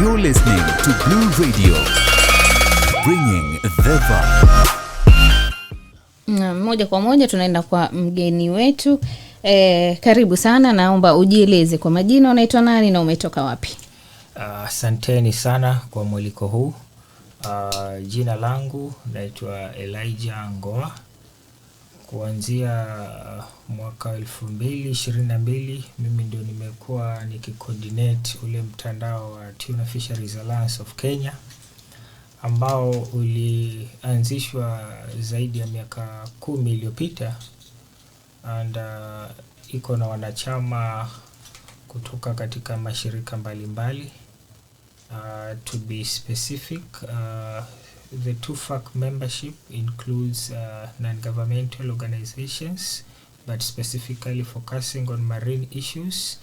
You're listening to Blue Radio, bringing the vibe. Moja kwa moja tunaenda kwa mgeni wetu. Karibu sana, naomba ujieleze kwa majina, unaitwa nani na umetoka wapi? Asanteni sana kwa mwaliko huu. Jina langu naitwa Elijah Ngoa. Kuanzia mwaka 2022 mimi ndio nimekuwa nikicoordinate ule mtandao wa Tuna Fisheries Alliance of Kenya, ambao ulianzishwa zaidi ya miaka 10 iliyopita, and iko na wanachama kutoka katika mashirika mbalimbali. To be specific, the TUFAC membership includes non-governmental organizations, but specifically focusing on marine issues.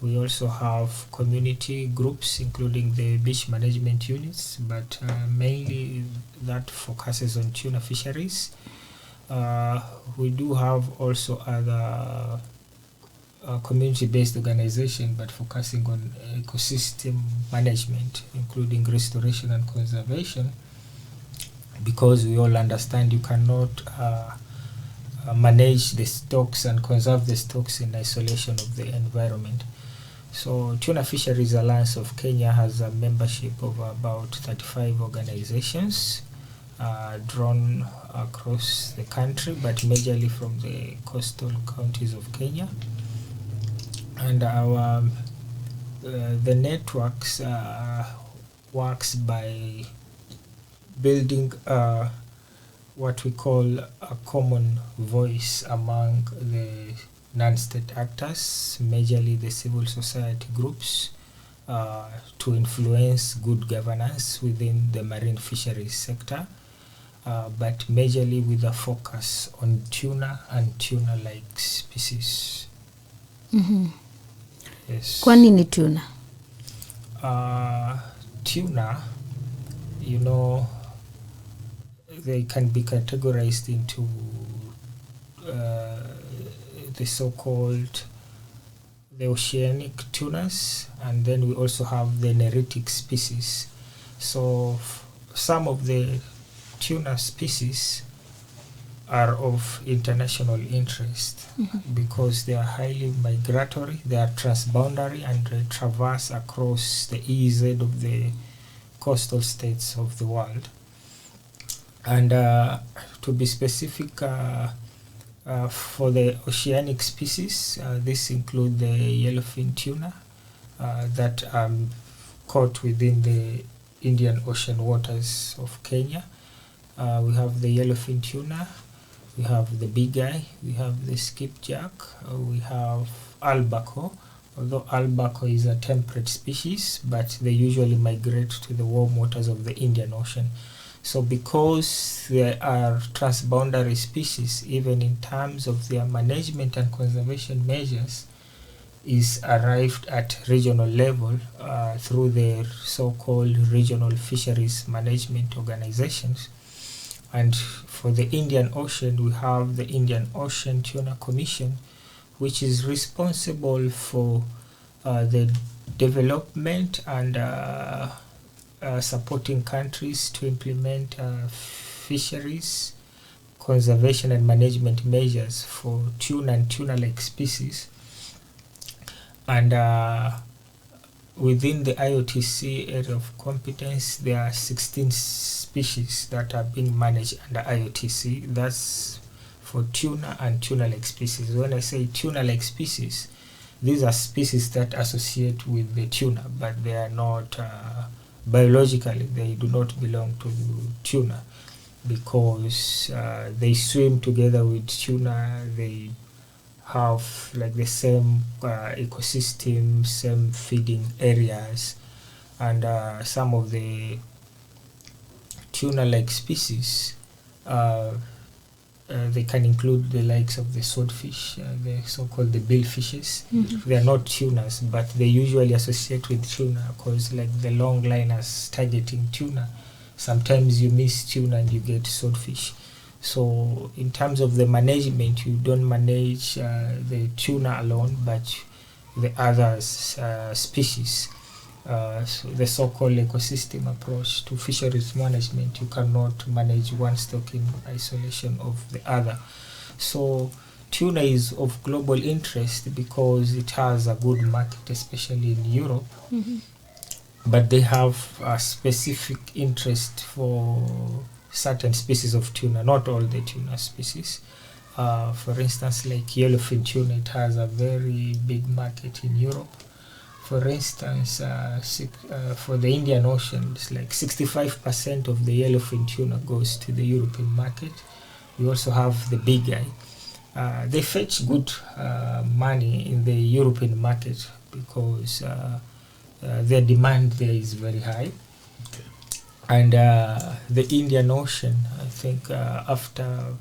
We also have community groups, including the beach management units, but mainly that focuses on tuna fisheries. We do have also other community-based organization, but focusing on ecosystem management, including restoration and conservation, because we all understand you cannot manage the stocks and conserve the stocks in isolation of the environment. So Tuna Fisheries Alliance of Kenya has a membership of about 35 organizations drawn across the country, but majorly from the coastal counties of Kenya. And our the networks works by building what we call a common voice among the non-state actors, majorly the civil society groups, to influence good governance within the marine fisheries sector, but majorly with a focus on tuna and tuna-like species. Mm-hmm. Yes. Kwa nini tuna? Tuna, you know, they can be categorized into the so-called the oceanic tunas, and then we also have the neritic species. So some of the tuna species are of international interest, because they are highly migratory, they are transboundary, and they traverse across the EEZ of the coastal states of the world. And to be specific, for the oceanic species, this include the yellowfin tuna that are caught within the Indian Ocean waters of Kenya. We have the yellowfin tuna, we have the big eye, we have the skipjack, we have albacore, although albacore is a temperate species, but they usually migrate to the warm waters of the Indian Ocean. So because they are transboundary species, even in terms of their management and conservation measures, is arrived at regional level through their so-called regional fisheries management organizations. And for the Indian Ocean, we have the Indian Ocean Tuna Commission, which is responsible for the development and supporting countries to implement fisheries conservation and management measures for tuna and tuna-like species. And within the IOTC area of competence, there are 16 species that are being managed under IOTC. That's for tuna and tuna-like species. When I say tuna-like species, these are species that associate with the tuna, but they are not biologically, they do not belong to tuna, because they swim together with tuna, they have like the same ecosystem, same feeding areas, and some of the tuna-like species, they can include the likes of the swordfish, the so-called the billfishes. They are not tunas, but they usually associate with tuna because like the long liners targeting tuna. Sometimes you miss tuna and you get swordfish. So in terms of the management, you don't manage the tuna alone, but the other species. So the so-called ecosystem approach to fisheries management. You cannot manage one stock in isolation of the other. So tuna is of global interest because it has a good market, especially in Europe. But they have a specific interest for certain species of tuna, not all the tuna species. For instance, like yellowfin tuna, it has a very big market in Europe. For instance, for the Indian Ocean, it's like 65% of the yellowfin tuna goes to the European market. We also have the big eye. They fetch good money in the European market because their demand there is very high. And the Indian Ocean, I think after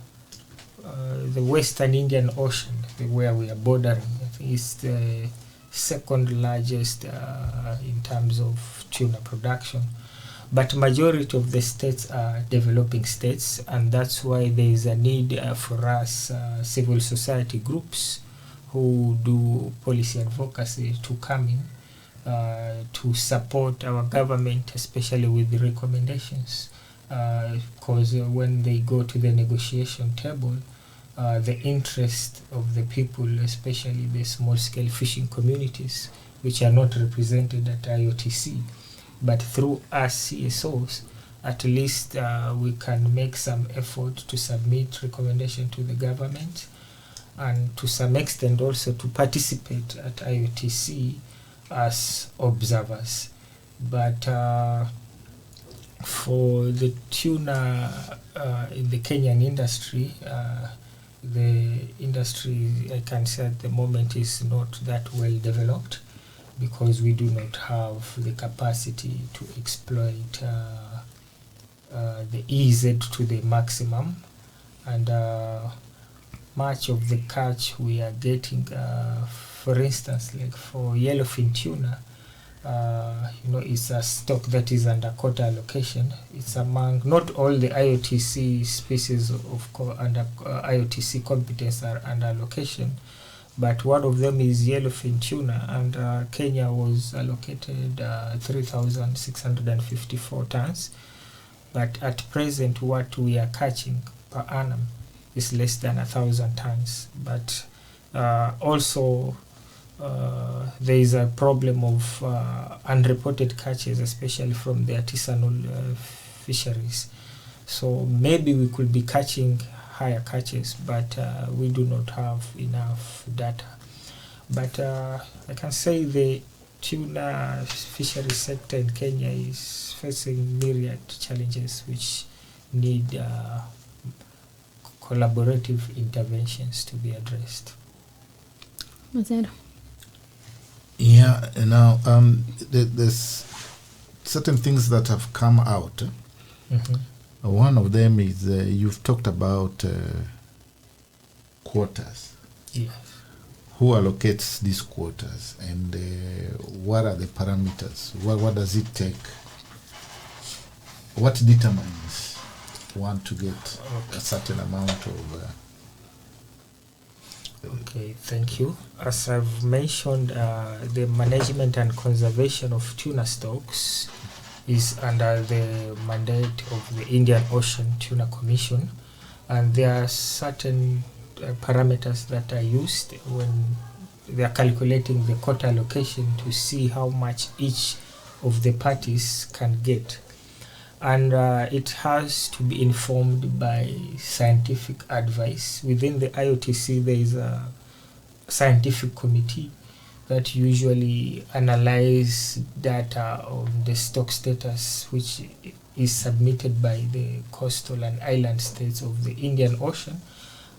the Western Indian Ocean, where we are bordering, I think is the second largest in terms of tuna production. But majority of the states are developing states, and that's why there is a need for us civil society groups who do policy advocacy to come in to support our government, especially with the recommendations, because when they go to the negotiation table, the interest of the people, especially the small-scale fishing communities, which are not represented at IOTC, but through us CSOs, at least we can make some effort to submit recommendation to the government, and to some extent also to participate at IOTC as observers. But for the tuna in the Kenyan industry, the industry, I can say at the moment, is not that well developed because we do not have the capacity to exploit the EZ to the maximum, and much of the catch we are getting, for instance, like for yellowfin tuna, it's a stock that is under quota allocation. It's among not all the IOTC species under IOTC competence are under allocation, but one of them is yellowfin tuna, and Kenya was allocated 3,654 tons. But at present, what we are catching per annum is less than 1,000 tons. But also, there is a problem of unreported catches, especially from the artisanal fisheries. So maybe we could be catching higher catches, but we do not have enough data. But I can say the tuna fishery sector in Kenya is facing myriad challenges which need collaborative interventions to be addressed. Mazero. Yeah, now there's certain things that have come out. One of them is you've talked about quotas. Yes. Who allocates these quotas, and what are the parameters? What does it take? What determines one to get a certain amount of... Okay, thank you. As I've mentioned, the management and conservation of tuna stocks is under the mandate of the Indian Ocean Tuna Commission, and there are certain parameters that are used when they are calculating the quota allocation to see how much each of the parties can get. And it has to be informed by scientific advice. Within the IOTC, there is a scientific committee that usually analyze data on the stock status, which is submitted by the coastal and island states of the Indian Ocean,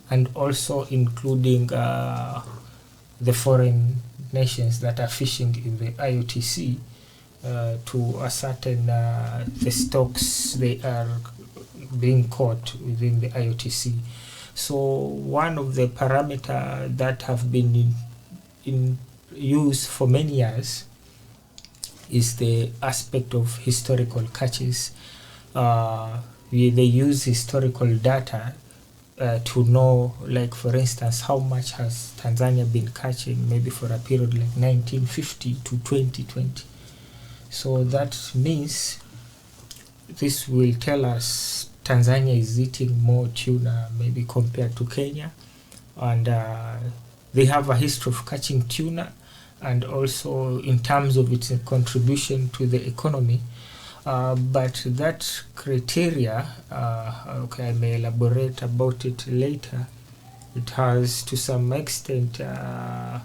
and also including the foreign nations that are fishing in the IOTC, to ascertain the stocks they are being caught within the IOTC. So one of the parameters that have been in use for many years is the aspect of historical catches. They use historical data to know, like for instance, how much has Tanzania been catching maybe for a period like 1950 to 2020. So that means this will tell us Tanzania is eating more tuna maybe compared to Kenya, and they have a history of catching tuna, and also in terms of its contribution to the economy. But that criteria, okay, I may elaborate about it later. It has to some extent, I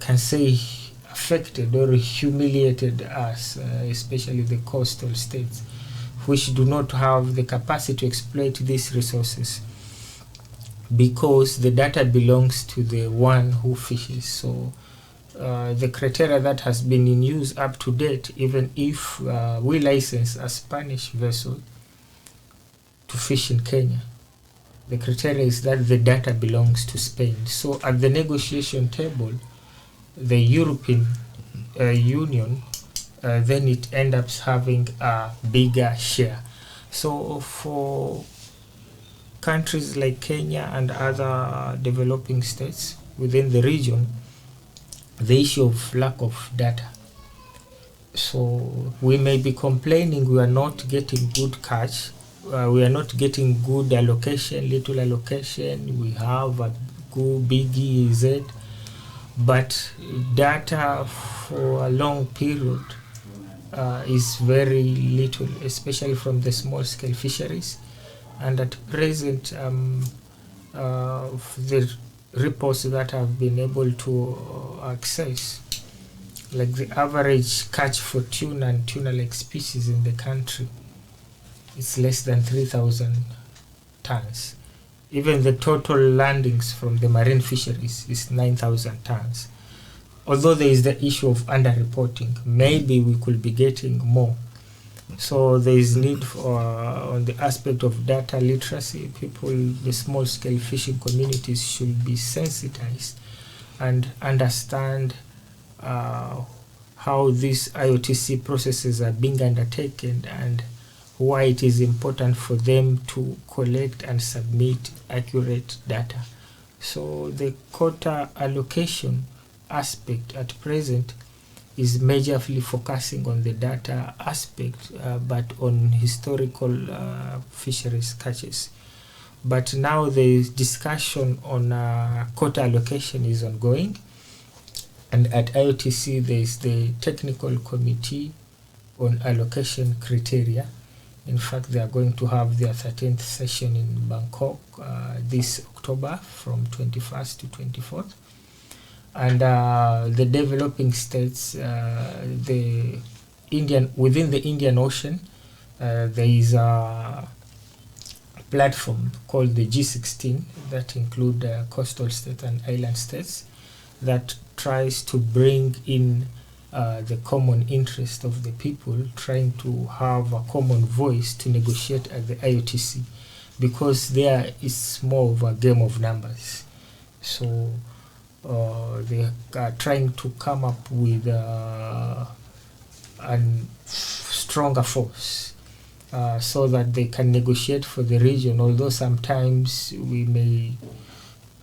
can say, affected or humiliated us, especially the coastal states, which do not have the capacity to exploit these resources, because the data belongs to the one who fishes. So the criteria that has been in use up to date, even if we license a Spanish vessel to fish in Kenya, the criteria is that the data belongs to Spain. So at the negotiation table, the European Union, then it ends up having a bigger share. So for countries like Kenya and other developing states within the region, the issue of lack of data. So we may be complaining we are not getting good catch, we are not getting good allocation, little allocation, we have a good big EEZ, but data for a long period is very little, especially from the small scale fisheries. And at present, the reports that I've been able to access, like the average catch for tuna and tuna-like species in the country, it's less than 3,000 tons. Even the total landings from the marine fisheries is 9,000 tons. Although there is the issue of underreporting, maybe we could be getting more. So there is need for, on the aspect of data literacy, people, the small-scale fishing communities should be sensitized and understand how these IOTC processes are being undertaken and why it is important for them to collect and submit accurate data. So the quota allocation aspect at present is majorly focusing on the data aspect, but on historical fisheries catches. But now the discussion on quota allocation is ongoing, and at IOTC there is the technical committee on allocation criteria. In fact, they are going to have their 13th session in Bangkok this October from 21st to 24th. And the developing states, the within the Indian Ocean, there is a platform called the G16 that include coastal states and island states that tries to bring in the common interest of the people, trying to have a common voice to negotiate at the IOTC, because there is more of a game of numbers. So they are trying to come up with a stronger force so that they can negotiate for the region. Although sometimes we may,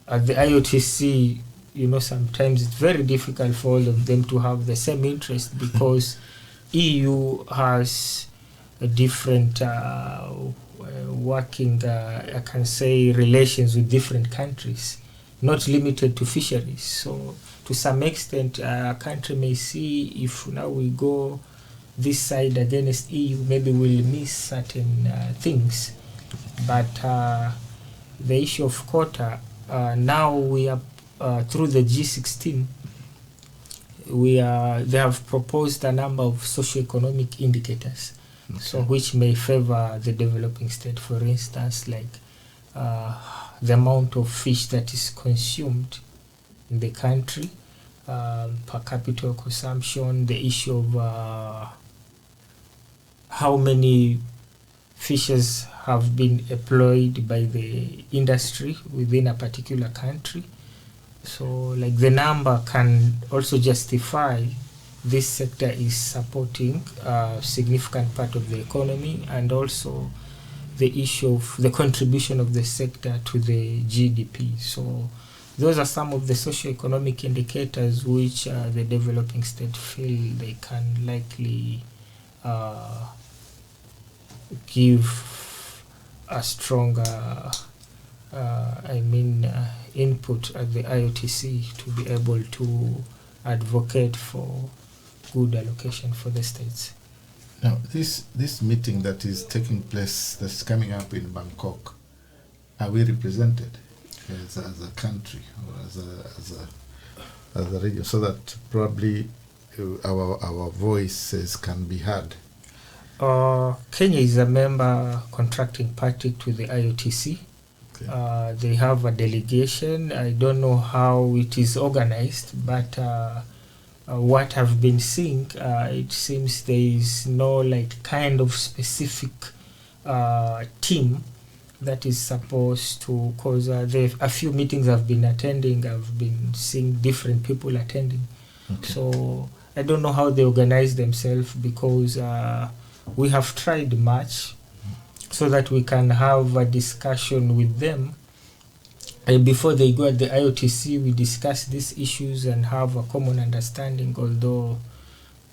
at the IOTC, sometimes it's very difficult for all of them to have the same interest, because EU has a different working, I can say, relations with different countries, not limited to fisheries. So to some extent, a country may see if now we go this side against EU, maybe we'll miss certain things. But the issue of quota, now we are through the G16, they have proposed a number of socioeconomic indicators, okay, so which may favor the developing state. For instance, like the amount of fish that is consumed in the country, per capita consumption, the issue of how many fishes have been employed by the industry within a particular country. So like the number can also justify this sector is supporting a significant part of the economy, and also the issue of the contribution of the sector to the GDP. So those are some of the socio-economic indicators which the developing state feel they can likely give a stronger input at the IOTC to be able to advocate for good allocation for the states. Now, this meeting that is taking place, that's coming up in Bangkok, are we represented as a country or as a region, so that probably our voices can be heard? Kenya is a member contracting party to the IOTC. Okay. They have a delegation. I don't know how it is organized, but what I've been seeing, it seems there is no like kind of specific team that is supposed to, cause a few meetings I've been attending, I've been seeing different people attending. Okay. So I don't know how they organize themselves, because we have tried much so that we can have a discussion with them. Before they go at the IOTC, we discuss these issues and have a common understanding, although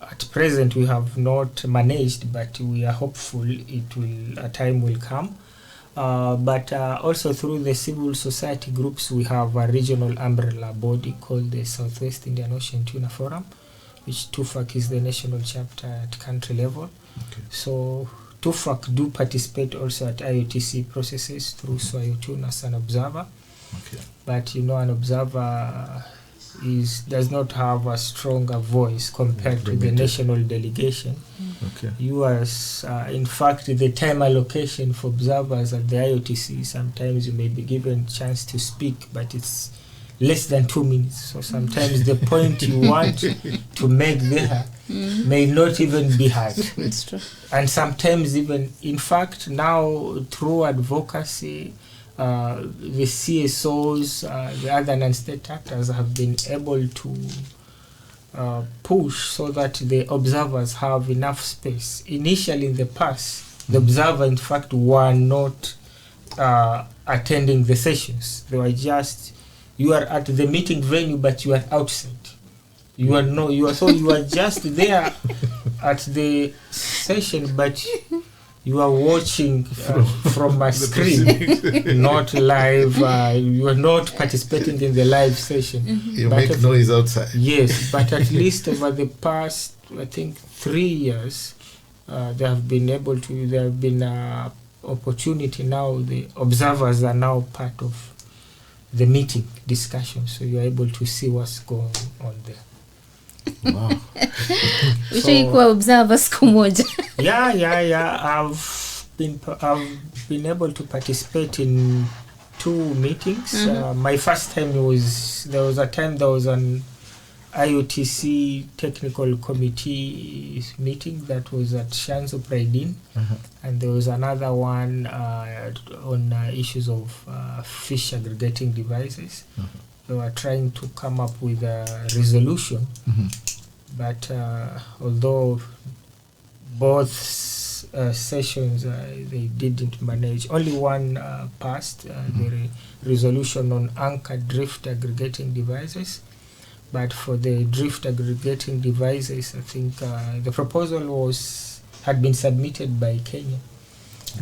at present we have not managed, but we are hopeful a time will come. But also through the civil society groups, we have a regional umbrella body called the Southwest Indian Ocean Tuna Forum, which TUFAC is the national chapter at country level. Okay. So TUFAC do participate also at IOTC processes through Swahili Tuna as an observer. Okay. But an observer does not have a stronger voice compared to the national delegation. Okay. US, in fact, the time allocation for observers at the IOTC, sometimes you may be given a chance to speak, but it's less than 2 minutes. So sometimes the point you want to make there may not even be heard. It's true. And sometimes even, in fact, now through advocacy, the CSOs, the other non-state actors have been able to push so that the observers have enough space. Initially in the past, the observer, in fact, were not attending the sessions. They were just, you are at the meeting venue, but you are outside. You are just there at the session, but you are watching from a screen, not live. You are not participating in the live session. You make noise outside. Yes, but at least over the past, I think, 3 years, there have been opportunity now. The observers are now part of the meeting discussion, so you are able to see what's going on there. Wow. Ushaikuwa observer siku moja. Yeah. I've been able to participate in 2 meetings. My first time there was an IOTC technical committee meeting that was at Shanzo Praidin, and there was another one on issues of fish aggregating devices. They were trying to come up with a resolution, but although both sessions they didn't manage, only one passed, the resolution on anchor drift aggregating devices. But for the drift aggregating devices, I think the proposal had been submitted by Kenya,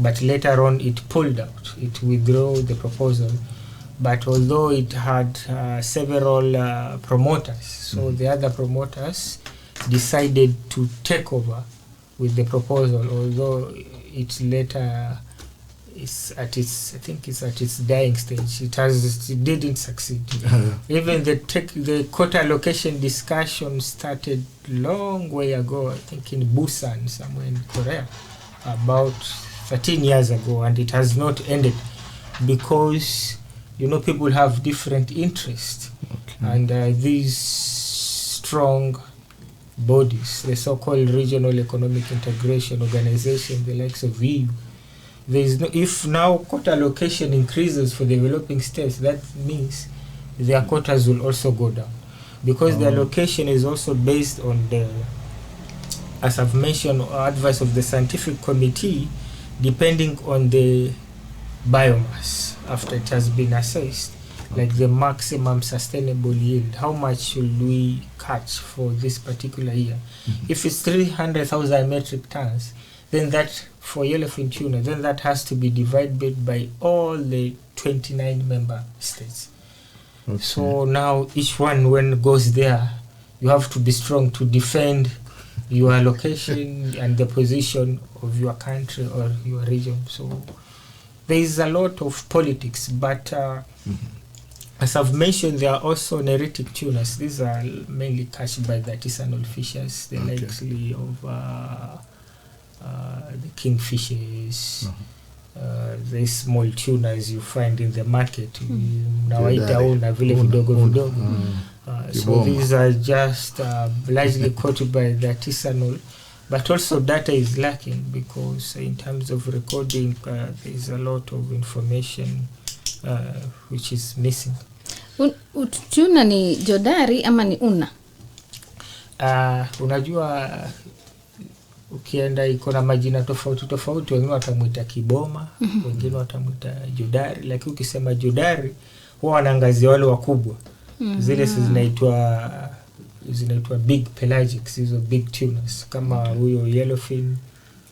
but later on it pulled out. It withdrew the proposal. But although it had several promoters, so the other promoters decided to take over with the proposal, although it later is at its dying stage. It didn't succeed. Even the quota allocation discussion started long way ago, I think in Busan, somewhere in Korea, about 13 years ago, and it has not ended because people have different interests. Okay. And these strong bodies, the so-called Regional Economic Integration Organization, the likes of EU, if now quota allocation increases for developing states, that means their quotas will also go down, because the allocation is also based on as I've mentioned, advice of the scientific committee, depending on the biomass after it has been assessed. like the maximum sustainable yield. How much should we catch for this particular year? If it's 300,000 metric tons, then that for yellowfin tuna, then that has to be divided by all the 29 member states. Okay. So now each one, when it goes there, you have to be strong to defend your location and the position of your country or your region. So there is a lot of politics, but as I've mentioned, there are also neritic tunas. These are mainly catched by the artisanal fishers, the likely of the kingfishers, the small tunas you find in the market. Nawaita una vile vidogo vidogo. So these are just largely caught by the artisanal, but also data is lacking because in terms of recording, there is a lot of information which is missing. Tuna ni jodari ama ni una? Unajua ukienda iko na majina tofauti tofauti, wengine watamuita kiboma, wengine watamuita jodari, lakini ukisema jodari huwa wanaangazia wale wakubwa. Zile zinaitwa big pelagics, hizo big tunas kama huyo yellowfin,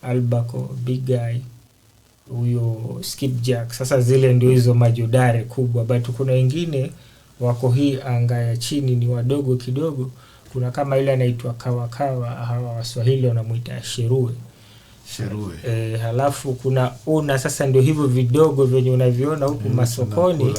albacore, big eye, huyo skipjack. Sasa zile ndio hizo majodari kubwa, but kuna wengine wako hii anga ya chini ni wadogo kidogo. Kuna kama ile anaitwa kawakawa, hawa Waswahili wanamuita sheruwe. Halafu kuna una, sasa ndio hivyo vidogo venye unaviona huku masokoni.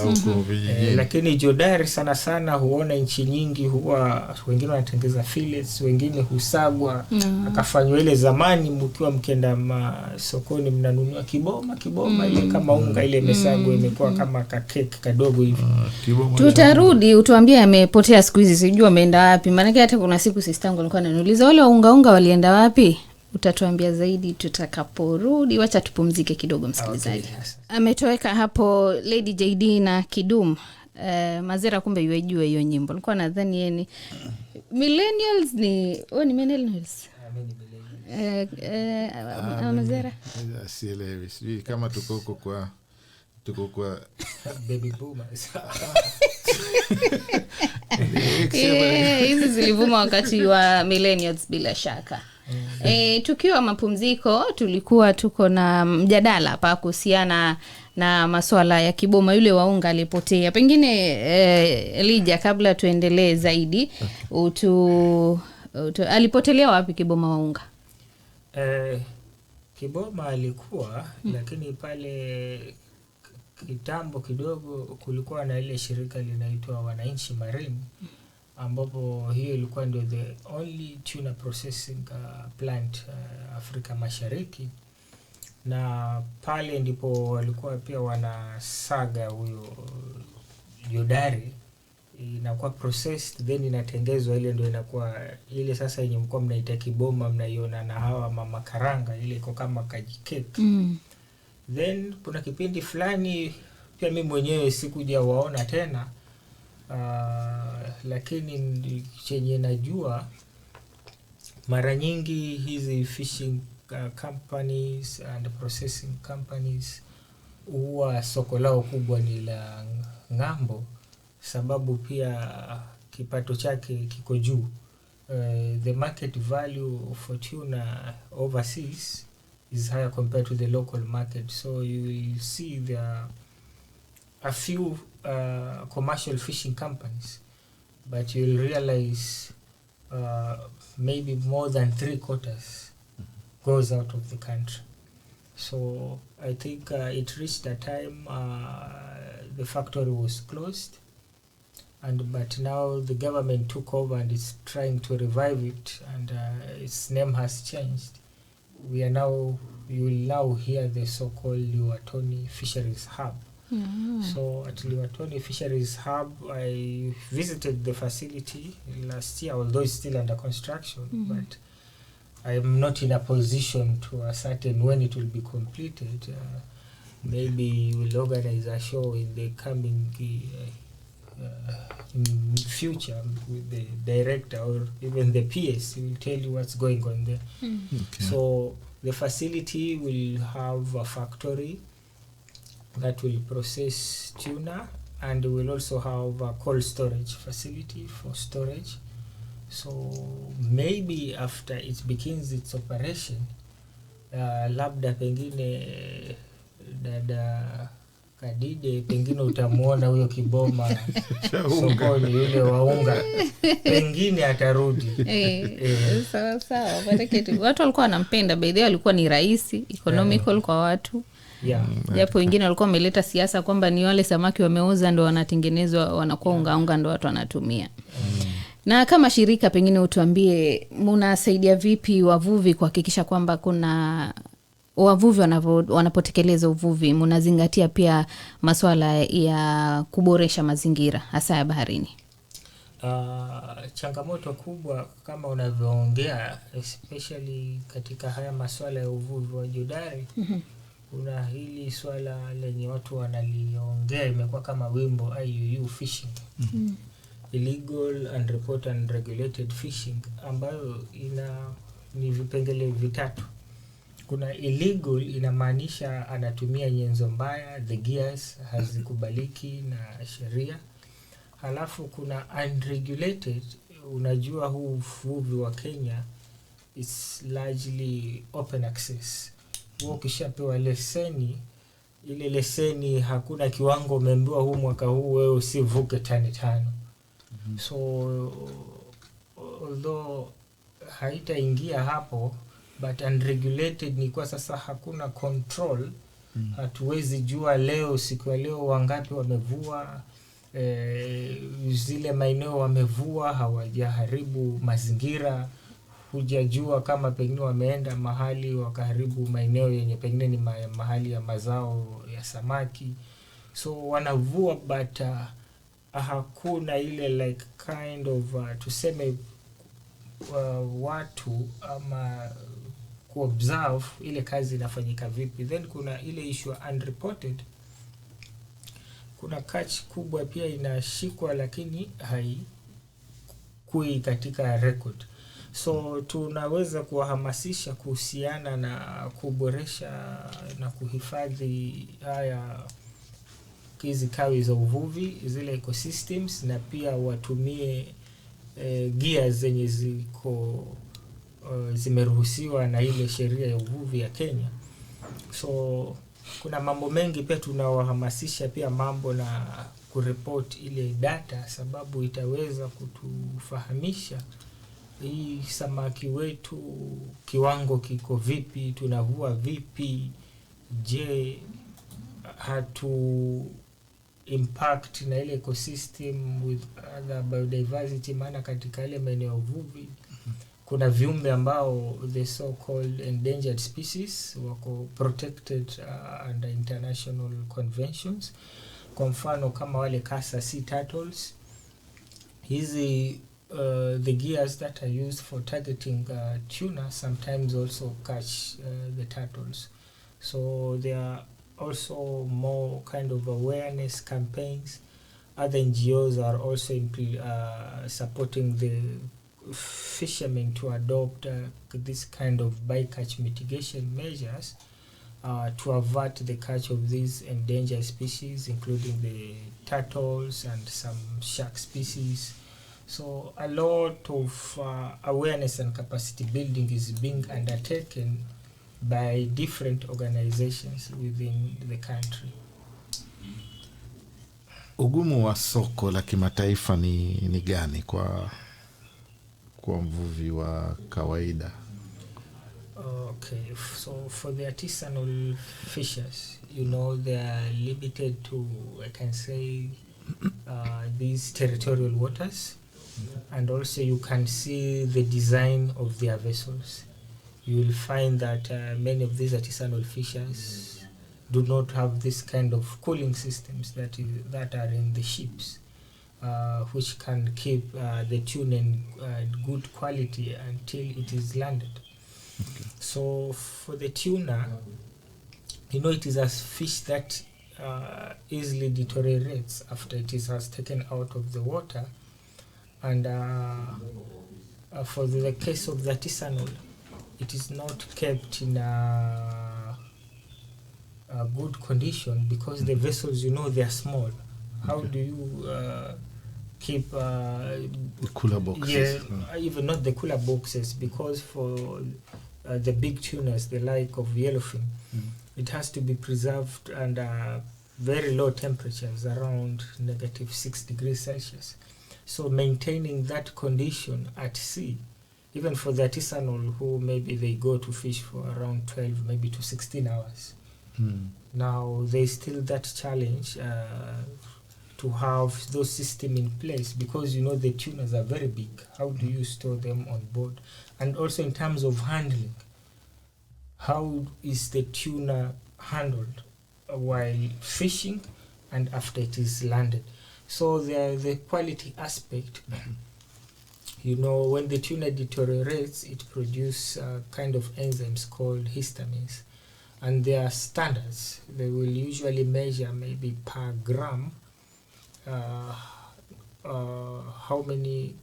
Lakini jodari sana sana huona nchi nyingi, huwa wengine wanatengeza fillets, wengine husagwa akafanywa ile zamani mkiwa mkenda masokoni mnanunua kiboma ile kama unga ile imesagwa imekuwa kama kake kadogo hivi. Tutarudi utuambie amepotea siku hizi, sijui ameenda wapi. Maana hata kuna siku sistangu alikuwa ananiuliza wale unga walienda wapi? Utatuambia zaidi tutakaporudi. Wacha tupumzike kidogo msikilizaji. Ametoweka hapo Lady JD na Kidum. Mazera kumbe yajue hiyo nyimbo. Nilikuwa nadhani yeye ni millennials ni millennials. Mazera. Sielewi. Sijui kama tuko kwa baby boomers. Hizi zilivuma wakati wa millennials bila shaka. Tukiwa mapumziko tulikuwa tuko na mjadala hapa kuhusiana na masuala ya kiboma yule waunga alipotea. Pengine Elijah, kabla tuendelee zaidi, alipotelea wapi kiboma waunga? Kiboma alikuwa lakini pale kitambo kidogo kulikuwa na ile shirika linaitwa Wananchi Marine, ambapo hiyo ilikuwa ndio the only tuna processing plant Afrika Mashariki, na pale ndipo walikuwa pia wanasaga huyo jodari, inakuwa processed then inatengezwa, ile ndio inakuwa ile sasa yenye mko mnaita kiboma, mnaiona na hawa mama karanga, ile iko kama kajicake. Then kuna kipindi fulani pia mimi mwenyewe sikuja waona tena, lakini chenye najua mara nyingi hizi fishing companies and processing companies huwa soko lao kubwa ni la ng'ambo, sababu pia kipato chake kiko juu. The market value for tuna overseas is higher compared to the local market, so you will see there are a few commercial fishing companies, but you'll realize maybe more than 3/4 goes out of the country. So I think it reached a time the factory was closed, but now the government took over and is trying to revive it, and its name has changed. You will now hear the so-called Tuna Fisheries Hub. So at Tuna Fisheries Hub, I visited the facility last year, although it's still under construction, but I am not in a position to ascertain when it will be completed. Maybe we'll organize a show in the coming in future with the director or even the PS. He will tell you what's going on there. Okay. So the facility will have a factory that will process tuna and we'll also have a cold storage facility for storage. So maybe after it begins its operation, labda pengine dada Kadide pengine utamuona huyo kiboma sokoni yule waunga pengine atarudi. Sawa sawa, watu walikuwa wanampenda, baadhi walikuwa ni rahisi economical kwa watu. Japo wengine walikuwa wameleta siasa kwamba ni wale samaki wameoza ndo wanatengenezwa wanakuwa unga ndo watu wanatumia. Na kama shirika pengine utuambie mnasaidia vipi wavuvi kuhakikisha kwamba kuna wavuvi wanapotekeleza uvuvi mnazingatia pia masuala ya kuboresha mazingira hasa ya baharini? Changamoto kubwa kama unavyoongea, especially katika haya masuala ya uvuvi wa jodari, kuna hili swala lenye watu wanaliongea imekuwa kama wimbo IUU fishing, illegal, unreported and regulated fishing, ambayo ni vipengele vitatu. Kuna illegal, inamaanisha anatumia nyenzo mbaya, the gears hazikubaliki na sheria. Halafu kuna unregulated, unajua huu uvuvi wa Kenya is largely open access. Ukishapewa leseni, ile leseni hakuna kiwango umeambiwa huu mwaka huu wewe usivuke tani 5. So although haitaingia hapo, but unregulated ni kwa sasa hakuna control. Hatuwezi jua leo, siku ya leo wangapi wamevua, zile maeneo wamevua hawajaharibu mazingira. Hujajua kama pengine wameenda mahali wakaharibu maeneo yenye pengine ni mahali ya mazao ya samaki. So wanavua but hakuna ile like kind of tuseme watu ama kuobserve ile kazi inafanyika vipi. Then kuna ile issue unreported. Kuna catch kubwa pia inashikwa lakini haikui katika record. So tunaweza kuwahamasisha kuhusiana na kuboresha na kuhifadhi haya hizi kawi za uvuvi, zile ecosystems, na pia watumie gears zenye zimeruhusiwa na ile sheria ya uvuvi ya Kenya. So kuna mambo mengi pia tunawahamasisha pia mambo na kureport ile data, sababu itaweza kutufahamisha hii samaki wetu kiwango kiko vipi, tunavua vipi, je hatu impact na ile ecosystem with other biodiversity. Maana katika ile maeneo ya uvuvi kuna viumbe ambao the so called endangered species wako protected under international conventions. Kwa mfano kama wale kasa sea turtles, hizi the gears that are used for targeting tuna sometimes also catch the turtles. So there are also more kind of awareness campaigns. Other NGOs are also supporting the fishermen to adopt this kind of bycatch mitigation measures to avert the catch of these endangered species, including the turtles and some shark species. So a lot of awareness and capacity building is being undertaken by different organizations within the country. Ugumu wa soko la kimataifa ni gani kwa mvuvi wa kawaida? Okay, so for the artisanal fishers, you know, they are limited to, I can say, these territorial waters. And also you can see the design of their vessels. You will find that many of these artisanal fishers do not have this kind of cooling systems that are in the ships, which can keep the tuna in good quality until it is landed. Okay. So for the tuna, you know, it is a fish that easily deteriorates after it has taken out of the water. And for the case of the artisanal, it is not kept in a good condition because the vessels, you know, they are small How Okay. do you keep The cooler boxes. yeah, even not the cooler boxes, because for the big tunas, the like of yellowfin, it has to be preserved under very low temperatures, around -6 degrees Celsius. So maintaining that condition at sea, even for the artisanal who maybe they go to fish for around 12 maybe to 16 hours, now there's still that challenge to have those systems in place, because you know the tunas are very big. How do you store them on board? And also in terms of handling, how is the tuna handled while fishing and after it is landed? So the quality aspect, you know, when the tuna deteriorates, it produces kind of enzymes called histamines, and there are standards. They will usually measure maybe per gram how many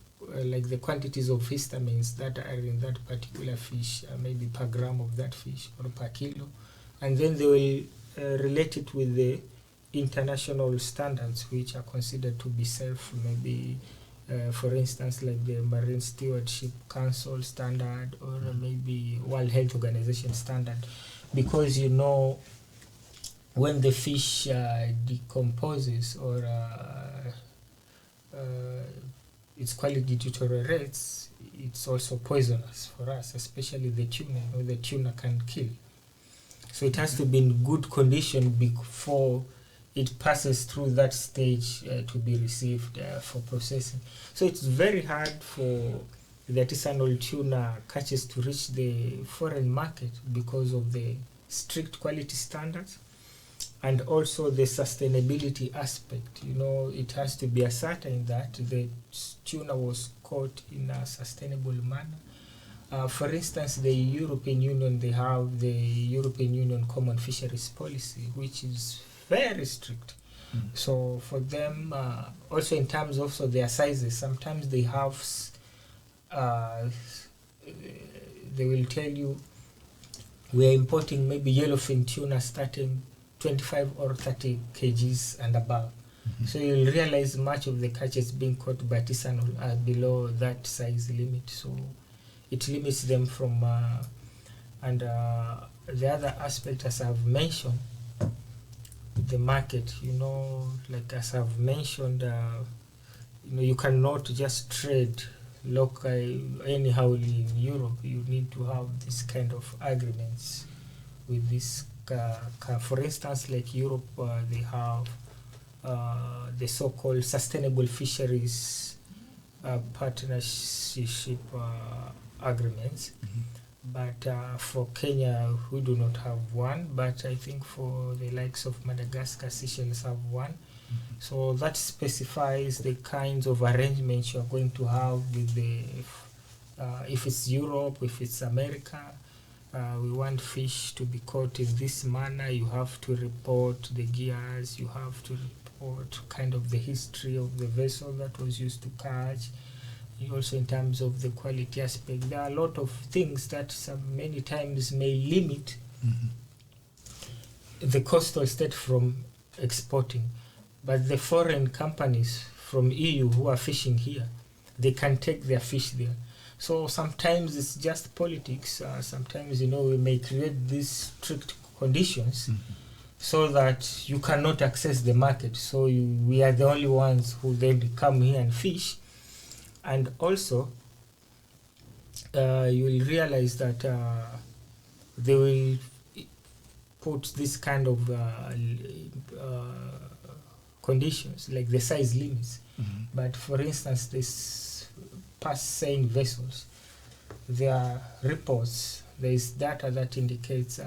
like the quantities of histamines that are in that particular fish, maybe per gram of that fish or per kilo, and then they will relate it with the international standards which are considered to be safe, maybe for instance like the Marine Stewardship Council standard, or maybe World Health Organization standard, because you know when the fish decomposes or its quality deteriorates, it's also poisonous for us, especially the tuna. You know, the tuna can kill. So it has to be in good condition before it passes through that stage to be received for processing. So it's very hard for the artisanal tuna catches to reach the foreign market because of the strict quality standards and also the sustainability aspect. You know, it has to be ascertained that the tuna was caught in a sustainable manner. For instance, the European Union, they have the European Union Common Fisheries Policy, which is very strict. So for them, also in terms of their sizes, sometimes they have, they will tell you, we are importing maybe yellowfin tuna starting 25 or 30 kgs and above. So you'll realize much of the catches being caught by artisanal are below that size limit. So it limits them from, and the other aspect, as I've mentioned, the market, you know, like as I've mentioned, you know, you cannot just trade local anyhow in Europe. You need to have this kind of agreements with this. For instance, like Europe, they have the so-called sustainable fisheries partnership agreements. But for Kenya, we do not have one. But I think for the likes of Madagascar, Seychelles have one. So that specifies the kinds of arrangements you are going to have with the, if it's Europe, if it's America, we want fish to be caught in this manner. You have to report the gears, you have to report kind of the history of the vessel that was used to catch. Also in terms of the quality aspect, there are a lot of things that many times may limit the coastal state from exporting. But the foreign companies from EU who are fishing here, they can take their fish there. So sometimes it's just politics. Sometimes, you know, we may create these strict conditions so that you cannot access the market. So we are the only ones who then come here and fish. And also, you will realize that they will put this kind of conditions, like the size limits. But for instance, this past-sailing vessels, there are reports, there is data that indicates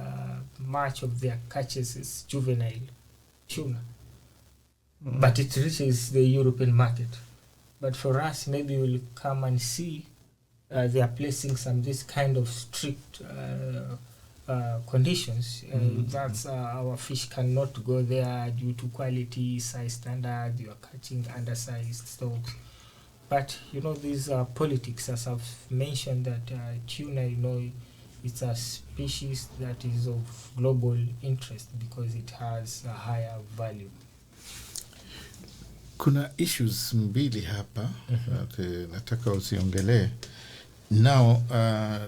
much of their catches is juvenile tuna. But it reaches the European market. But for us, maybe we'll come and see they are placing some this kind of strict conditions. That's our fish cannot go there due to quality, size standard. You are catching undersized stocks. But you know, these are politics, as I've mentioned, that tuna, you know, it's a species that is of global interest because it has a higher value. Kuna issues mbili hapa nataka usiongelee. Now,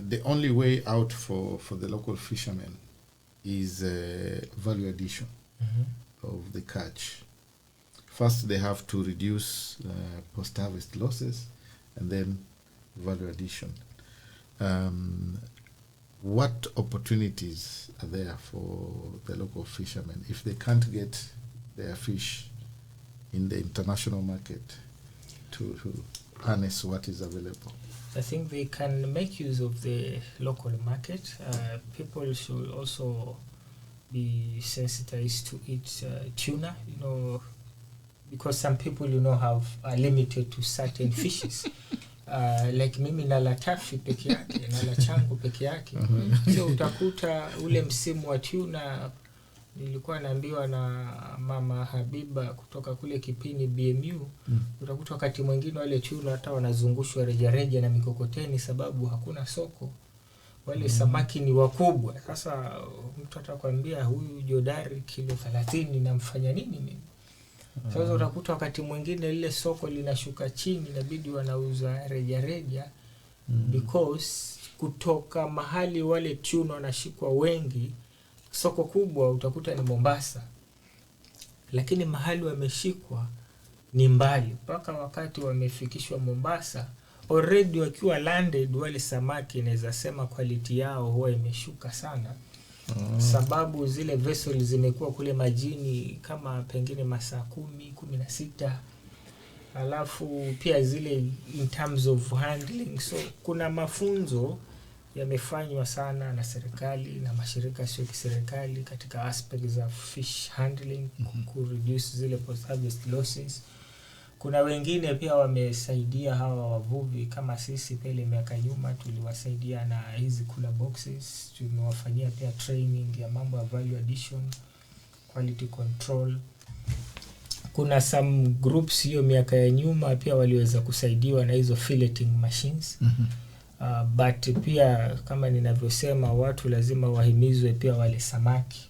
the only way out for the local fishermen is value addition of the catch. First, they have to reduce post-harvest losses, and then value addition. What opportunities are there for the local fishermen if they can't get their fish in the international market to harness what is available? I think they can make use of the local market. People should also be sensitized to eat tuna, because some people, are limited to certain fishes. Like mimi nala tafi peke yake, nala changu peke yake. So utakuta ule msimu wa tuna, nilikuwa naambiwa na mama Habiba kutoka kule Kipini BMU, utakuta wakati mwingine wale tuna hata wanazungushwa reja na mikokoteni sababu hakuna soko. Wale samaki ni wakubwa. Sasa mtu atakwambia huyu jodari kilo 30 namfanya nini mimi? Sasa utakuta wakati mwingine lile soko linashuka chini, inabidi wanauza reja because kutoka mahali wale tuna wanashikwa wengi, soko kubwa utakuta ni Mombasa, lakini mahali wameshikwa ni mbali. Mpaka wakati wamefikishwa Mombasa, already wakiwa landed, wale samaki inaweza sema quality yao huwa imeshuka sana. Sababu zile vessels zimekuwa kule majini kama pengine masaa 10-16. Alafu pia zile in terms of handling, so kuna mafunzo yamefanywa sana na serikali na mashirika sio kiserikali katika aspects of fish handling, ku reduce zile post harvest losses. Kuna wengine pia wamesaidia hawa wavuvi kama sisi pale miaka nyuma tuliwasaidia na hizi cooler boxes, tumewafanyia pia training ya mambo ya value addition, quality control. Kuna some groups hiyo miaka ya nyuma pia waliweza kusaidiwa na hizo filleting machines. But pia kama ninavyosema, watu lazima wahimizwe pia wale samaki.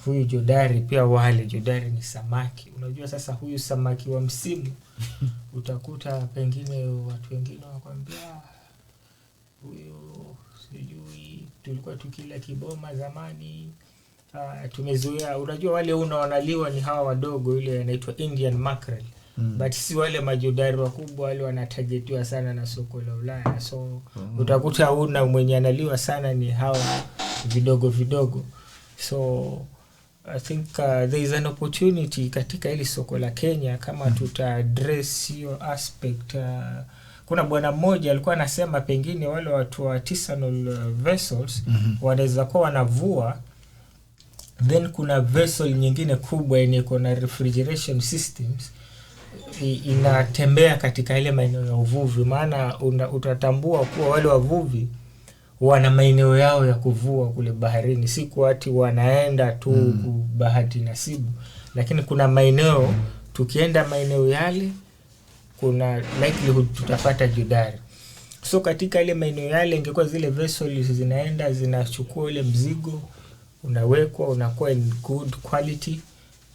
Huyu jodari pia wale jodari ni samaki. Unajua sasa huyu samaki wa msimu utakuta pengine watu wengine wakwambia huyu sijui tulikuwa tukila kiboma zamani, tumezoea. Unajua wale unaonaliwa ni hawa wadogo, ile inaitwa Indian mackerel. But si wale majodari wakubwa, wale wanatargetiwa sana na soko la Ulaya. So utakuta mwenye analiwa sana ni hawa vidogo. So I think there is an opportunity katika ile soko la Kenya kama tuta address hiyo aspect. Kuna bwana mmoja alikuwa anasema pengine wale watu wa artisanal vessels wanaweza kuwa wanavua, then kuna vessel nyingine kubwa yenye iko na refrigeration systems inatembea katika ile maeneo ya uvuvi. Maana utatambua kuwa wale wavuvi wana maeneo yao ya kuvua kule baharini, si kwa ati wanaenda tu bahati nasibu, lakini kuna maeneo, tukienda maeneo yale kuna likelihood tutapata jodari. So katika ile maeneo yale ingekuwa zile vessels zinaenda zinachukua ile mzigo, unawekwa, unakuwa in good quality,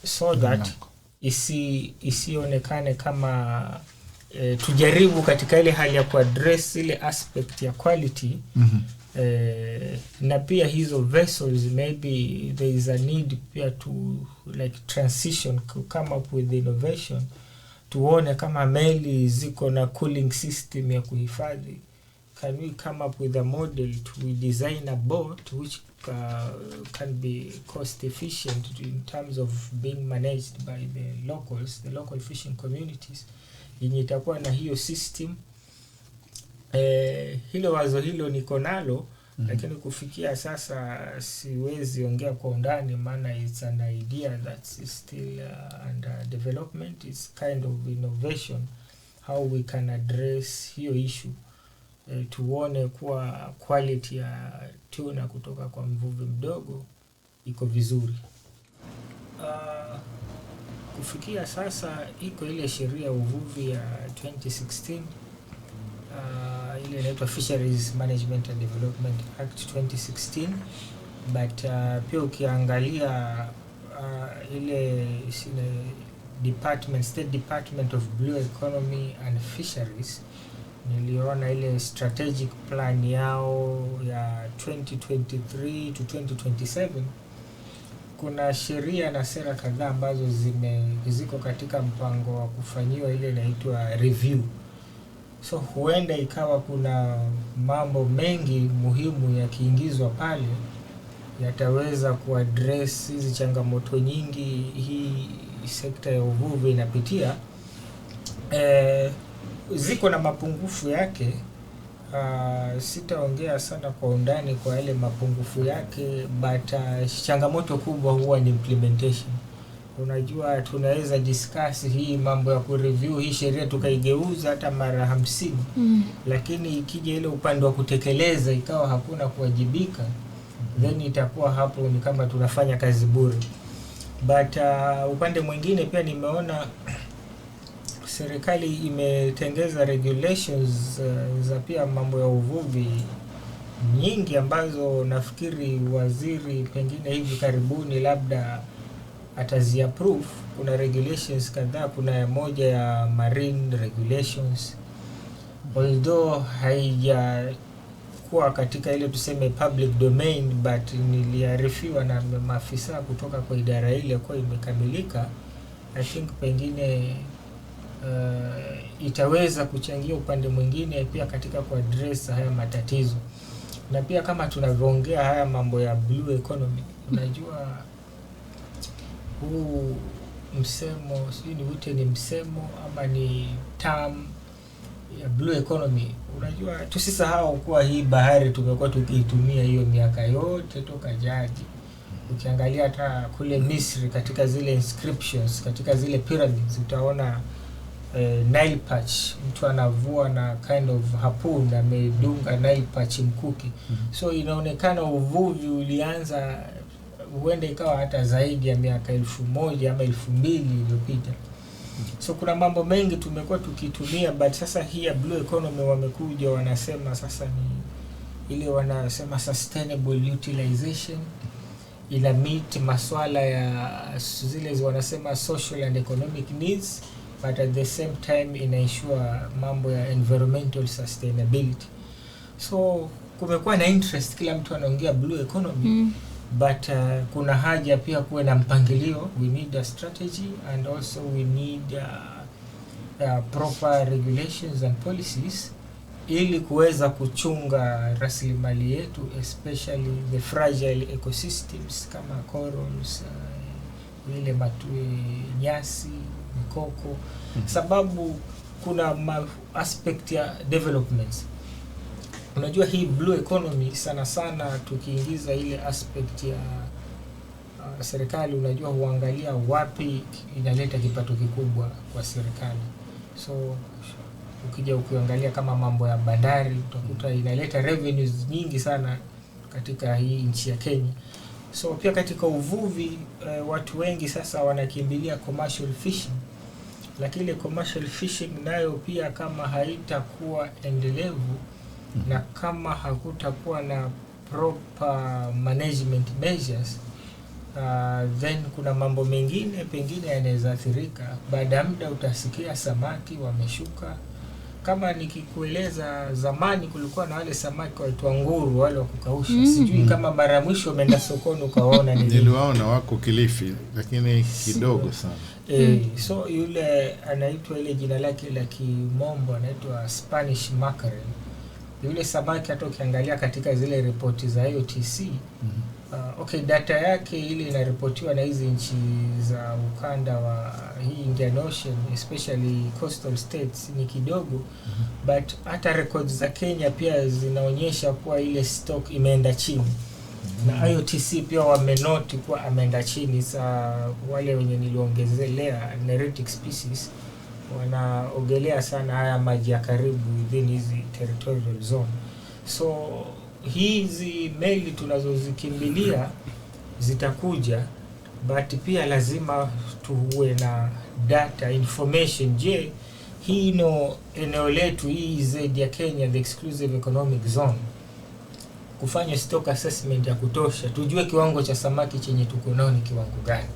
so that isionekane kama tujaribu katika ile hali ya kuaddress ile aspect ya quality. Na pia hizo vessels maybe there is a need pia to like transition, come up with innovation, tuone kama meli ziko na cooling system ya kuhifadhi. Can we come up with a model to design a boat which can be cost efficient in terms of being managed by the locals, the local fishing communities, yenye itakuwa na hiyo system. Hilo wazo hilo niko nalo, lakini kufikia sasa siwezi ongea kwa undani, maana it's an idea that is still under development. It's kind of innovation how we can address hiyo issue, tuone kuwa quality ya tuna kutoka kwa mvuvi mdogo iko vizuri. Kufikia sasa iko ile sheria ya uvuvi ya 2016, ile inaitwa Fisheries Management and Development Act 2016, but pia ukiangalia ile State Department of Blue Economy and Fisheries, niliona ile strategic plan yao ya 2023 to 2027. Kuna sheria na sera kadhaa ambazo ziko katika mpango wa kufanyiwa ile inaitwa review. So huenda ikawa kuna mambo mengi muhimu yakiingizwa pale yataweza kuaddress hizi changamoto nyingi hii sekta ya uvuvi inapitia. Ziko na mapungufu yake. Sitaongea sana kwa undani kwa ile mapungufu yake, but changamoto kubwa huwa ni implementation. Unajua tunaweza discuss hii mambo ya kureview hii sheria tukaigeuza hata mara 50, lakini ikija ile upande wa kutekeleza ikawa hakuna kuwajibika, then itakuwa hapo ni kama tunafanya kazi bure. But upande mwingine pia nimeona serikali imetengeza regulations za pia mambo ya uvuvi nyingi ambazo nafikiri waziri pengine hivi karibuni labda ataziapprove. Kuna regulations kadhaa, kuna moja ya marine regulations, although haijakuwa katika ile tuseme public domain, but niliarifiwa na maafisa kutoka kwa idara ile kwa imekamilika. I think pengine itaweza kuchangia upande mwingine pia katika kuaddress haya matatizo. Na pia kama tunavyoongea haya mambo ya blue economy, unajua huu msemo, sijui ni wite ni msemo ama ni term ya blue economy, unajua tusisahau kuwa hii bahari tumekuwa tukiitumia hiyo miaka yote toka jadi. Ukiangalia hata kule Misri katika zile inscriptions, katika zile pyramids utaona Nile perch, mtu anavua na kind of harpoon amedunga Nile perch mkuki. So inaonekana uvuvi ulianza huenda ikawa hata zaidi ya miaka 1000 ama 2000 iliyopita. So kuna mambo mengi tumekuwa tukitumia, but sasa hii ya blue economy wamekuja wanasema sasa ni ile wanasema sustainable utilization, ina meet maswala ya zile wanasema social and economic needs, but at the same time ina ensure mambo ya environmental sustainability. So kumekuwa na interest, kila mtu anaongea blue economy, but kuna haja pia kuwe na mpangilio. We need a strategy and also we need proper regulations and policies ili kuweza kuchunga rasilimali yetu, especially the fragile ecosystems kama corals, ile nyasi, mikoko, sababu kuna aspect ya developments. Unajua hii blue economy sana sana tukiingiza ile aspect ya serikali, unajua huangalia wapi inaleta kipato kikubwa kwa serikali. So ukija ukiangalia kama mambo ya bandari utakuta inaleta revenues nyingi sana katika hii nchi ya Kenya. So pia katika uvuvi watu wengi sasa wanakimbilia commercial fishing, lakini commercial fishing nayo pia kama haitakuwa endelevu na kama hakutakuwa na proper management measures, then kuna mambo mengine pengine yanaweza athirika. Baada ya muda utasikia samaki wameshuka. Kama nikikueleza zamani kulikuwa na wale samaki waitwa nguru, wale wa kukausha. Sijui kama mara mwisho umeenda sokoni ukaona niliwaona wako Kilifi lakini kidogo sana. So yule anaitwa ile jina lake la kimombo anaitwa Spanish mackerel. Yule samaki hata ukiangalia katika zile ripoti za IOTC, okay, data yake ile inaripotiwa na hizi nchi za ukanda wa hii Indian Ocean, especially coastal states, ni kidogo, but hata records za Kenya pia zinaonyesha kuwa ile stock imeenda chini. Na IOTC pia wamenoti kuwa ameenda chini. Wale wenye niliongezelea neretic species wanaogelea sana haya maji ya karibu within hizi territorial zone. So hizi meli tunazozikimbilia zitakuja, but pia lazima tuwe na data information. Je, hii eneo letu hii zaidi ya Kenya, the exclusive economic zone, kufanya stock assessment ya kutosha, tujue kiwango cha samaki chenye tuko nao ni kiwango gani.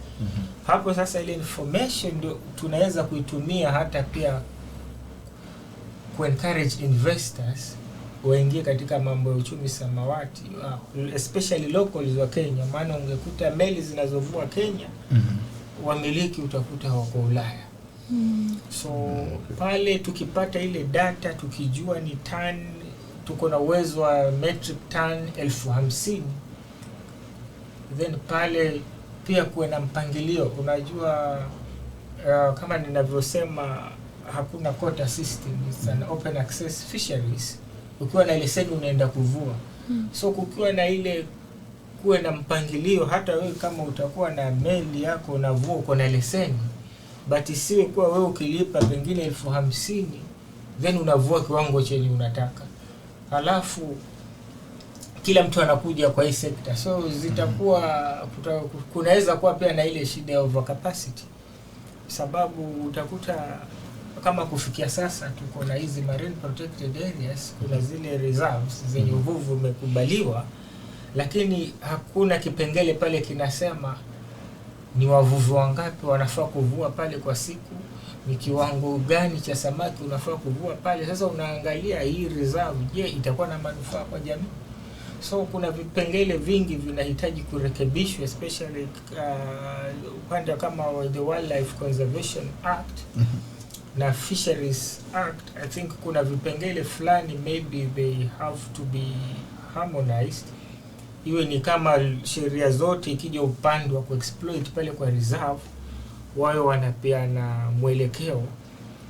Hapo sasa ile information ndio tunaweza kuitumia hata pia encourage investors waingie katika mambo ya uchumi samawati, especially locals wa Kenya, maana ungekuta meli zinazovua Kenya wamiliki utakuta wako Ulaya. So pale tukipata ile data, tukijua ni ton, tuko na uwezo wa metric ton 50,000, then pale pia kuwe na mpangilio. Unajua kama ninavyosema, hakuna quota system, it's an open access fisheries. Ukiwa na leseni unaenda kuvua. So kukiwa na ile, kuwe na mpangilio, hata wewe kama utakuwa na meli yako unavua uko na leseni, but isiwe kuwa wewe ukilipa pengine 50,000 then unavua kiwango chenye unataka, halafu kila mtu anakuja kwa hii sekta. So zitakuwa kunaweza kuwa pia na ile shida ya overcapacity, sababu utakuta kama kufikia sasa tuko na hizi marine protected areas, kuna zile reserves zenye uvuvi umekubaliwa, lakini hakuna kipengele pale kinasema ni wavuvi wangapi wanafaa kuvua pale kwa siku, ni kiwango gani cha samaki unafaa kuvua pale. Sasa unaangalia hii reserve, je, itakuwa na manufaa kwa jamii? So kuna vipengele vingi vinahitaji kurekebishwa, especially upande kama the Wildlife Conservation Act na Fisheries Act. I think kuna vipengele fulani maybe they have to be harmonized, iwe ni kama sheria zote ikija upande wa kuexploit pale kwa reserve, wao wanapeana mwelekeo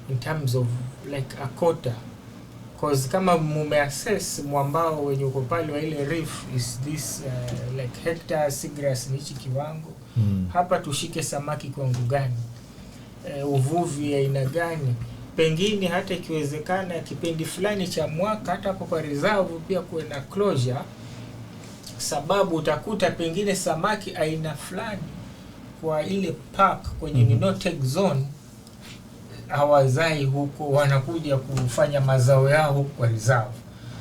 in terms of like a quota, cause kama mumeassess mwambao wenye uko pale wa ile reef is this like hectares, seagrass ni hichi kiwango, hapa tushike samaki kiwango gani, uvuvi aina gani, pengine hata ikiwezekana kipindi fulani cha mwaka hata hapo kwa reserve pia kuwe na closure, sababu utakuta pengine samaki aina fulani kwa ile park kwenye no take zone hawazai huko, wanakuja kufanya mazao yao huko kwa reserve.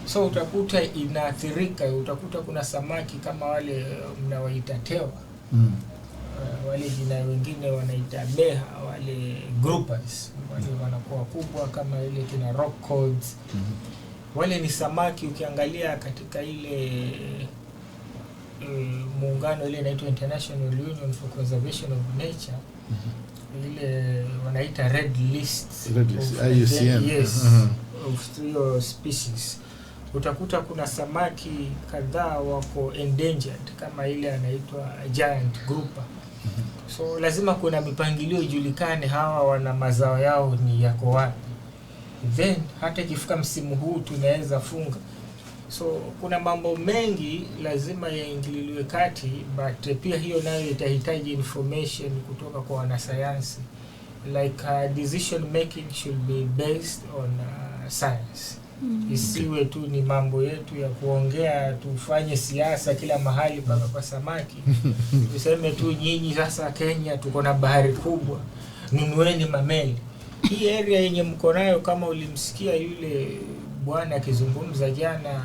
So utakuta inaathirika, utakuta kuna samaki kama wale mnawaita tewa, wale jina wengine wanaita beha, wale groupers, wale wanakuwa kubwa kama ile kina rock cods. Wale ni samaki ukiangalia katika ile muungano ile inaitwa International Union for Conservation of Nature, ile wanaita red list, IUCN. Yes, of 3 species. Utakuta kuna samaki kadhaa wako endangered kama ile anaitwa giant grouper. So lazima kuna mipangilio ijulikane hawa wana mazao yao ni yako wapi, then hata ikifika msimu huu tunaweza funga. So kuna mambo mengi lazima yaingililiwe kati, but pia hiyo nayo itahitaji information kutoka kwa wanasayansi, like decision making should be based on science. Isiwe tu ni mambo yetu ya kuongea, tufanye siasa kila mahali mpaka kwa samaki. Tuseme tu nyinyi sasa Kenya tuko na bahari kubwa, nunueni mameli. Hii area yenye mko nayo, kama ulimsikia yule bwana akizungumza jana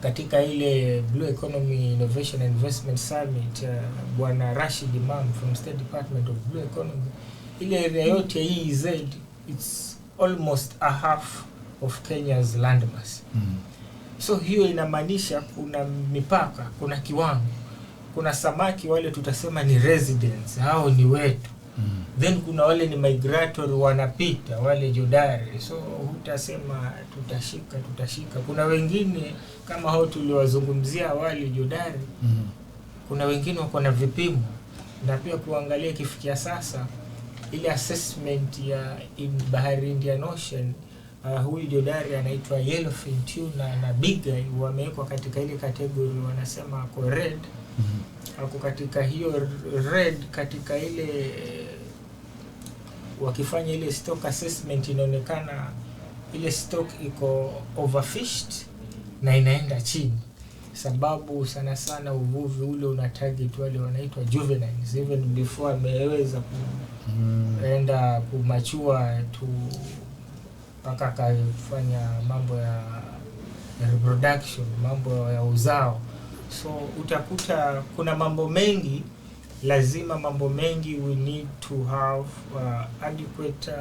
katika ile Blue Economy Innovation and Investment Summit, bwana Rashid Imam from State Department of Blue Economy, ile area yote hii EZ, it's almost a half of Kenya's landmass. So hiyo inamaanisha kuna mipaka, kuna kiwango, kuna samaki wale tutasema ni residents, hao ni wetu. Then kuna wale ni migratory wanapita, wale jodari. So hutasema tutashika. Kuna wengine kama hao tuliwazungumzia wale jodari. Kuna wengine wako na vipimo, na pia kuangalia kifikia sasa ile assessment ya bahari Indian Ocean, huyu jodari anaitwa yellowfin tuna na big eye wamewekwa katika ile category, wanasema ako red. Ako katika hiyo red, katika ile wakifanya ile stock assessment inaonekana ile stock iko overfished na inaenda chini, sababu sana sana uvuvi ule una target wale wanaitwa juveniles even before ameweza kuenda kumachua tu mpaka kufanya mambo ya reproduction, mambo ya uzao. So utakuta kuna mambo mengi, lazima mambo mengi we need to have adequate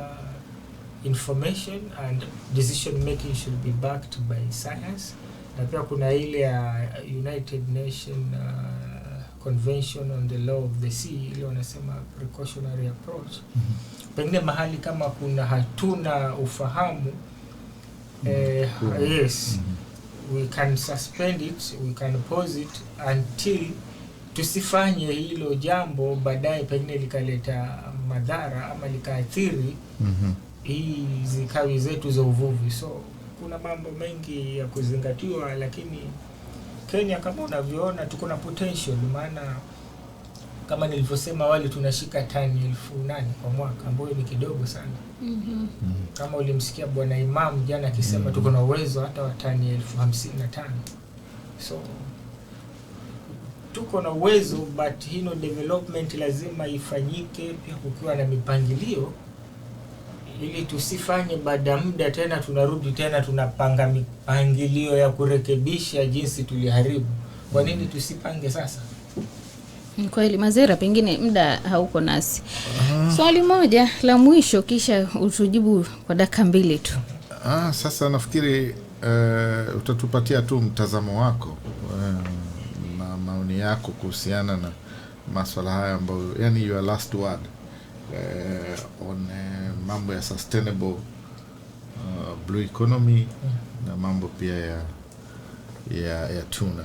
information, and decision making should be backed by science. Na pia kuna ile ya United Nation Convention on the Law of the Sea, ile wanasema precautionary approach. Pengine mahali kama hatuna ufahamu, yes, we can suspend it, we can pause it until tusifanye hilo jambo baadaye pengine likaleta madhara ama likaathiri hizi kawi zetu za uvuvi. So kuna mambo mengi ya kuzingatiwa, lakini Kenya kama unavyoona tuko na potential, maana kama nilivyosema awali tunashika tani 8,000 kwa mwaka, ambayo ni kidogo sana. Kama ulimsikia Bwana Imam jana akisema tuko na uwezo hata wa tani 55,000. So tuko na uwezo, but hino development lazima ifanyike pia kukiwa na mipangilio, ili tusifanye baada ya muda tena tunarudi tena tunapanga mipangilio ya kurekebisha jinsi tuliharibu. Kwa nini tusipange sasa? Kweli Mazera, pengine muda hauko nasi. Swali moja la mwisho kisha utujibu kwa dakika 2 tu. Sasa nafikiri utatupatia tu mtazamo wako na maoni yako kuhusiana na masuala haya ambayo, yani your last word on mambo ya sustainable blue economy na mambo pia ya tuna.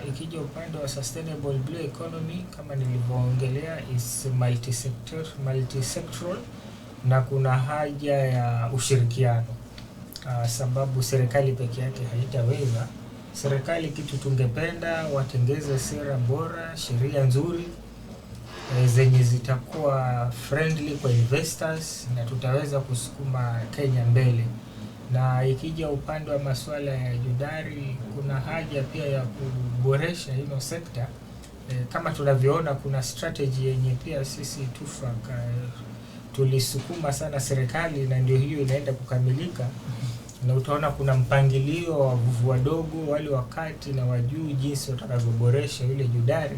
Ikija upande wa sustainable blue economy, kama nilivyoongelea, is multisectoral, na kuna haja ya ushirikiano, sababu serikali peke yake haitaweza. Serikali kitu tungependa watengeze sera bora, sheria nzuri zenye zitakuwa friendly kwa investors, na tutaweza kusukuma Kenya mbele. Na ikija upande wa masuala ya judari, kuna haja pia ya kuboresha hino sekta. Kama tunavyoona kuna strategy yenye pia sisi TUFAC tulisukuma sana serikali, na ndio hiyo inaenda kukamilika. Na utaona kuna mpangilio wa wavuvi wadogo, wale wakati na wajuu, jinsi watakavyoboresha ile judari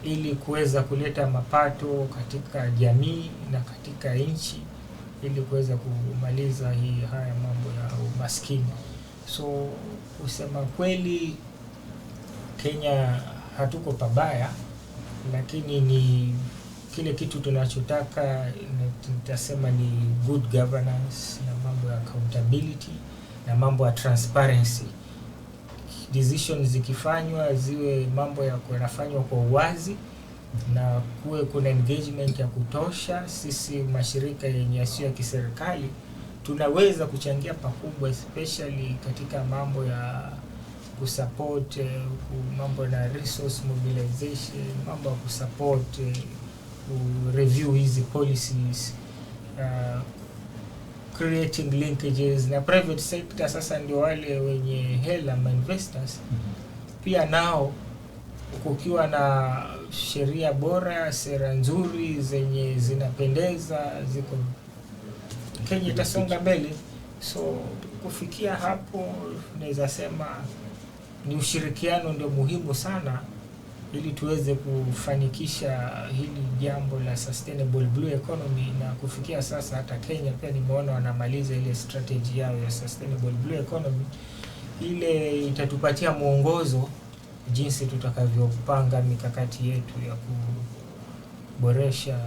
ili kuweza kuleta mapato katika jamii na katika nchi, ili kuweza kumaliza haya mambo ya umaskini. So kusema kweli Kenya hatuko pabaya, lakini ni kile kitu tunachotaka nitasema ni good governance, na mambo ya accountability, na mambo ya transparency. Decisions zikifanywa ziwe mambo ya yanafanywa kwa uwazi, na kuwe kuna engagement ya kutosha. Sisi mashirika yenye yasiyo ya kiserikali tunaweza kuchangia pakubwa, especially katika mambo ya kusupport mambo na resource mobilization, mambo ya kusupport review hizi policies, creating linkages na private sector. Sasa ndio wale wenye hela ma investors pia nao, kukiwa na sheria bora, sera nzuri zenye zinapendeza, ziko Kenya itasonga mbele. So kufikia hapo naweza sema ni ushirikiano ndio muhimu sana, ili tuweze kufanikisha hili jambo la sustainable blue economy. Na kufikia sasa hata Kenya pia nimeona wanamaliza ile strategy yao ya sustainable blue economy. Ile itatupatia mwongozo jinsi tutakavyopanga mikakati yetu ya kuboresha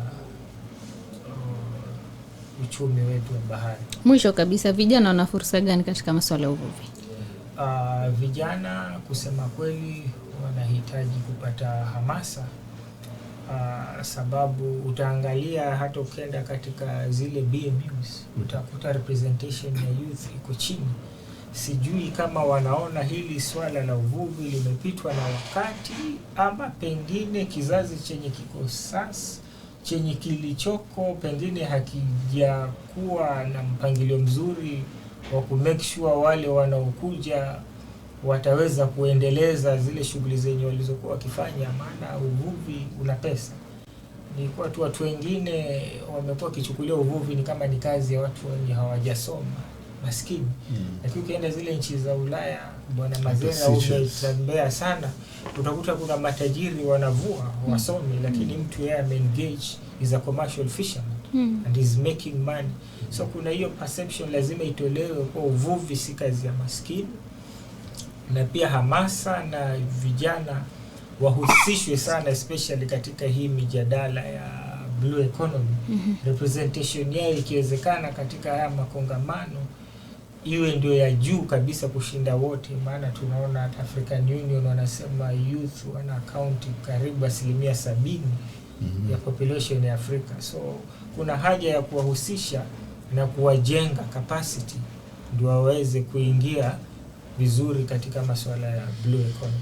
uchumi wetu wa bahari. Mwisho kabisa, vijana wana fursa gani katika masuala ya uvuvi? Vijana kusema kweli wanahitaji kupata hamasa, sababu utaangalia hata ukienda katika zile BMUs utakuta representation ya youth iko chini. Sijui kama wanaona hili swala la uvuvi limepitwa na wakati, ama pengine kizazi chenye kiko sasa, chenye kilichoko pengine hakijakuwa na mpangilio mzuri wa ku make sure wale wanaokuja wataweza kuendeleza zile shughuli zenye walizokuwa wakifanya. Maana uvuvi una pesa. Ni kwa watu wengine wamekuwa kichukulia uvuvi ni kama ni kazi ya watu wenye hawajasoma. maskini. Lakini ukienda zile nchi za Ulaya, bwana Mazera, umetembea sana, utakuta kuna matajiri wanavua, wasomi, lakini mtu yeye ame-engage is a commercial fisherman and is making money. So kuna hiyo perception lazima itolewe kwa uvuvi si kazi ya maskini, na pia hamasa na vijana wahusishwe sana, especially katika hii mijadala ya blue economy. Representation yao ikiwezekana katika haya makongamano iwe ndio ya juu kabisa kushinda wote, maana tunaona at African Union wanasema youth wana account karibu 70% ya population ya Afrika. So kuna haja ya kuwahusisha na kuwajenga capacity ndio waweze kuingia vizuri katika masuala ya blue economy.